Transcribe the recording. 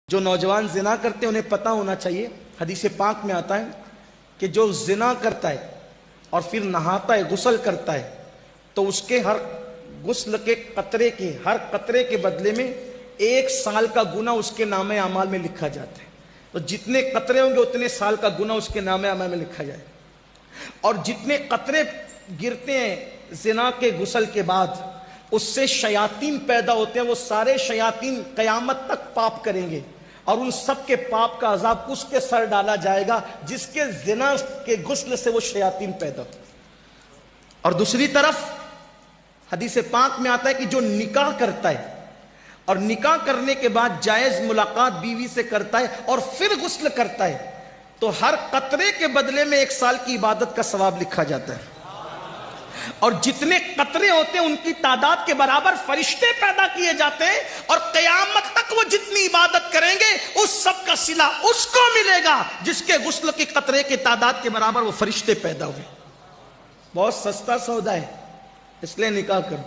جو نوجوان زنا کرتے ہیں انہیں پتہ ہونا چاہیے، حدیث پاک میں آتا ہے کہ جو زنا کرتا ہے اور پھر نہاتا ہے، غسل کرتا ہے، تو اس کے ہر غسل کے قطرے کے ہر قطرے کے بدلے میں 1 سال کا گناہ اس کے نامہ اعمال میں لکھا جاتا ہے۔ تو جتنے قطرے ہوں گے اتنے سال کا گناہ اس کے نامہ اعمال میں لکھا جائے، اور جتنے قطرے گرتے ہیں زنا کے غسل کے بعد اس سے شیاطین پیدا ہوتے ہیں، وہ سارے شیاطین قیامت تک پاپ کریں گے، اور ان سب کے پاپ کا عذاب اس کے سر ڈالا جائے گا جس کے زنا کے غسل سے وہ شیاطین پیدا ہو۔ اور دوسری طرف حدیث پاک میں آتا ہے کہ جو نکاح کرتا ہے اور نکاح کرنے کے بعد جائز ملاقات بیوی سے کرتا ہے اور پھر غسل کرتا ہے، تو ہر قطرے کے بدلے میں 1 سال کی عبادت کا ثواب لکھا جاتا ہے، اور جتنے قطرے ہوتے ہیں ان کی تعداد کے برابر فرشتے پیدا کیے جاتے ہیں، اور قیامت تک وہ جتنی عبادت کریں گے اس سب کا صلہ اس کو ملے گا جس کے غسل کی قطرے کی تعداد کے برابر وہ فرشتے پیدا ہوئے۔ بہت سستا سودا ہے، اس لیے نکاح کرو۔